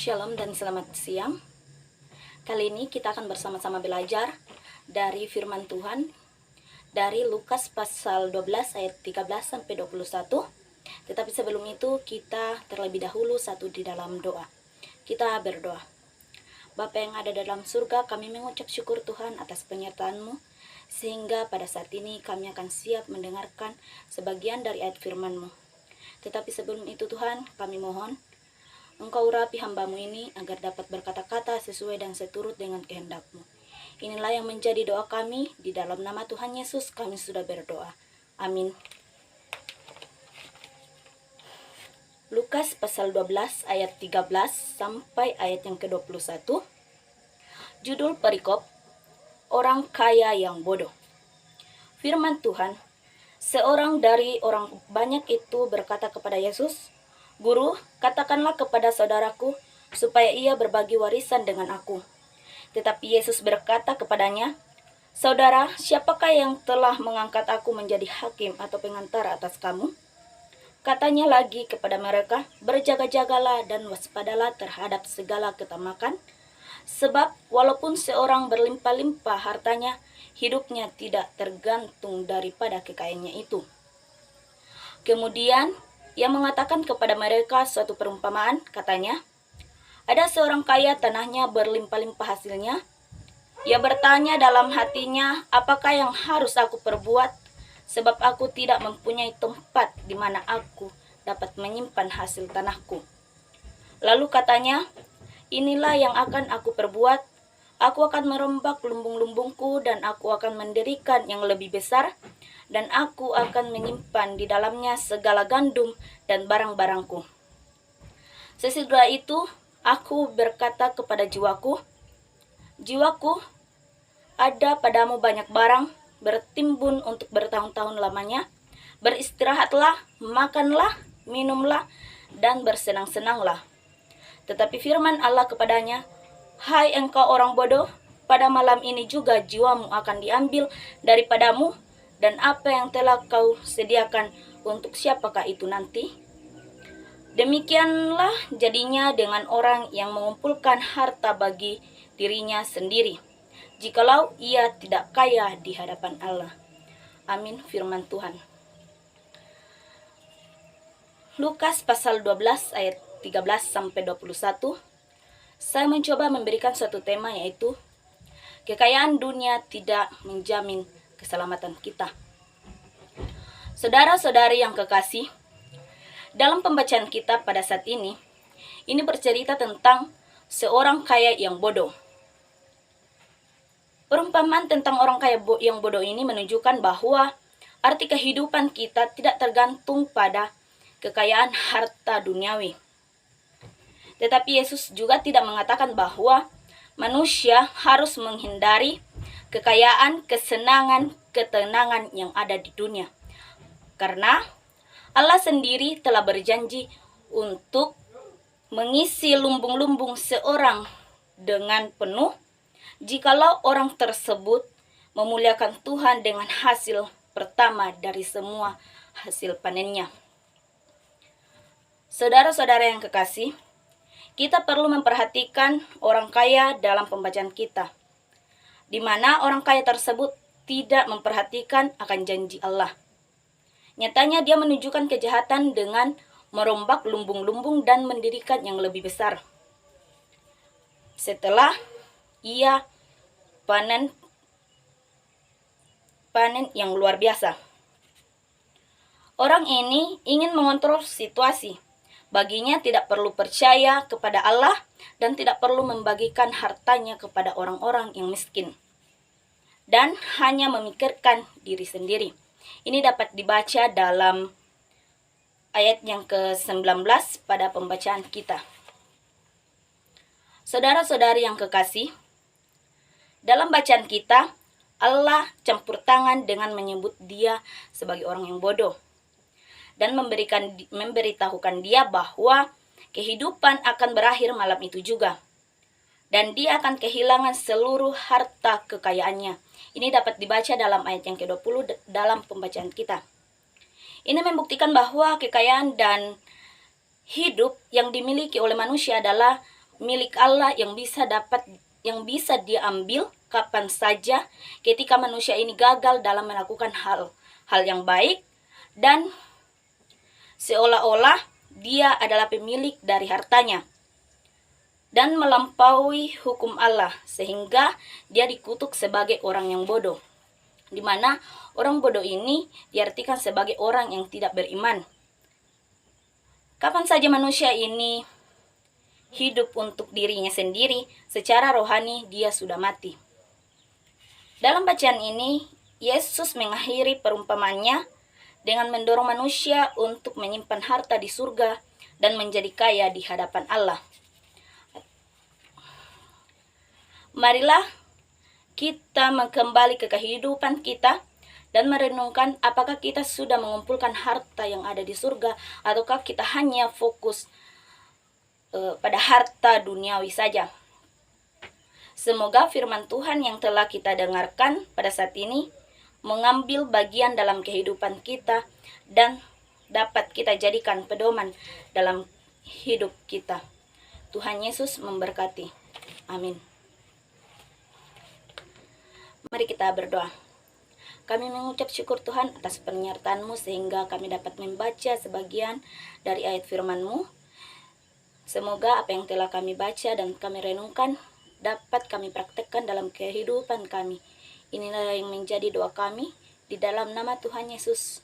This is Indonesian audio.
Shalom dan selamat siang. Kali ini kita akan bersama-sama belajar dari firman Tuhan dari Lukas pasal 12 ayat 13 sampai 21. Tetapi sebelum itu kita terlebih dahulu satu di dalam doa. Kita berdoa. Bapa yang ada dalam surga, kami mengucap syukur Tuhan atas penyertaan-Mu, sehingga pada saat ini kami akan siap mendengarkan sebagian dari ayat firman-Mu. Tetapi sebelum itu Tuhan, kami mohon Engkau urapi hamba-Mu ini agar dapat berkata-kata sesuai dan seturut dengan kehendak-Mu. Inilah yang menjadi doa kami, di dalam nama Tuhan Yesus kami sudah berdoa. Amin. Lukas pasal 12 ayat 13 sampai ayat yang ke-21. Judul perikop, Orang Kaya yang Bodoh. Firman Tuhan, seorang dari orang banyak itu berkata kepada Yesus, "Guru, katakanlah kepada saudaraku supaya ia berbagi warisan dengan aku." Tetapi Yesus berkata kepadanya, "Saudara, siapakah yang telah mengangkat aku menjadi hakim atau pengantara atas kamu?" Katanya lagi kepada mereka, "Berjaga-jagalah dan waspadalah terhadap segala ketamakan, sebab walaupun seorang berlimpah-limpah hartanya, hidupnya tidak tergantung daripada kekayaannya itu." Kemudian ia mengatakan kepada mereka suatu perumpamaan, katanya, "Ada seorang kaya tanahnya berlimpah-limpah hasilnya. Ia bertanya dalam hatinya, apakah yang harus aku perbuat, sebab aku tidak mempunyai tempat di mana aku dapat menyimpan hasil tanahku." Lalu katanya, "Inilah yang akan aku perbuat. Aku akan merombak lumbung-lumbungku dan aku akan mendirikan yang lebih besar, dan aku akan menyimpan di dalamnya segala gandum dan barang-barangku. Sesudah itu, aku berkata kepada jiwaku, 'Jiwaku, ada padamu banyak barang, bertimbun untuk bertahun-tahun lamanya. Beristirahatlah, makanlah, minumlah, dan bersenang-senanglah.' Tetapi firman Allah kepadanya, 'Hai engkau orang bodoh, pada malam ini juga jiwamu akan diambil daripadamu, dan apa yang telah kau sediakan untuk siapakah itu nanti?' Demikianlah jadinya dengan orang yang mengumpulkan harta bagi dirinya sendiri, jikalau ia tidak kaya di hadapan Allah." Amin, firman Tuhan. Lukas pasal 12 ayat 13 sampai 21. Saya mencoba memberikan suatu tema, yaitu kekayaan dunia tidak menjamin keselamatan kita. Saudara-saudari yang kekasih, dalam pembacaan kita pada saat ini bercerita tentang seorang kaya yang bodoh. Perumpamaan tentang orang kaya yang bodoh ini menunjukkan bahwa arti kehidupan kita tidak tergantung pada kekayaan harta duniawi. Tetapi Yesus juga tidak mengatakan bahwa manusia harus menghindari kekayaan, kesenangan, ketenangan yang ada di dunia. Karena Allah sendiri telah berjanji untuk mengisi lumbung-lumbung seorang dengan penuh jikalau orang tersebut memuliakan Tuhan dengan hasil pertama dari semua hasil panennya. Saudara-saudara yang kekasih, kita perlu memperhatikan orang kaya dalam pembacaan kita, di mana orang kaya tersebut tidak memperhatikan akan janji Allah. Nyatanya dia menunjukkan kejahatan dengan merombak lumbung-lumbung dan mendirikan yang lebih besar. Setelah ia panen yang luar biasa, orang ini ingin mengontrol situasi. Baginya tidak perlu percaya kepada Allah dan tidak perlu membagikan hartanya kepada orang-orang yang miskin, dan hanya memikirkan diri sendiri. Ini dapat dibaca dalam ayat yang ke-19 pada pembacaan kita. Saudara-saudari yang kekasih, dalam bacaan kita, Allah campur tangan dengan menyebut dia sebagai orang yang bodoh, dan memberitahukan dia bahwa kehidupan akan berakhir malam itu juga, dan dia akan kehilangan seluruh harta kekayaannya. Ini dapat dibaca dalam ayat yang ke-20 dalam pembacaan kita. Ini membuktikan bahwa kekayaan dan hidup yang dimiliki oleh manusia adalah milik Allah yang bisa diambil kapan saja ketika manusia ini gagal dalam melakukan hal yang baik, dan seolah-olah dia adalah pemilik dari hartanya dan melampaui hukum Allah, sehingga dia dikutuk sebagai orang yang bodoh, di mana orang bodoh ini diartikan sebagai orang yang tidak beriman. Kapan saja manusia ini hidup untuk dirinya sendiri, secara rohani dia sudah mati. Dalam bacaan ini, Yesus mengakhiri perumpamaannya dengan mendorong manusia untuk menyimpan harta di surga dan menjadi kaya di hadapan Allah. Marilah kita kembali ke kehidupan kita dan merenungkan apakah kita sudah mengumpulkan harta yang ada di surga, ataukah kita hanya fokus pada harta duniawi saja. Semoga firman Tuhan yang telah kita dengarkan pada saat ini mengambil bagian dalam kehidupan kita dan dapat kita jadikan pedoman dalam hidup kita. Tuhan Yesus memberkati. Amin. Mari kita berdoa. Kami mengucap syukur Tuhan atas penyertaan-Mu sehingga kami dapat membaca sebagian dari ayat firman-Mu. Semoga apa yang telah kami baca dan kami renungkan dapat kami praktekkan dalam kehidupan kami. Inilah yang menjadi doa kami di dalam nama Tuhan Yesus.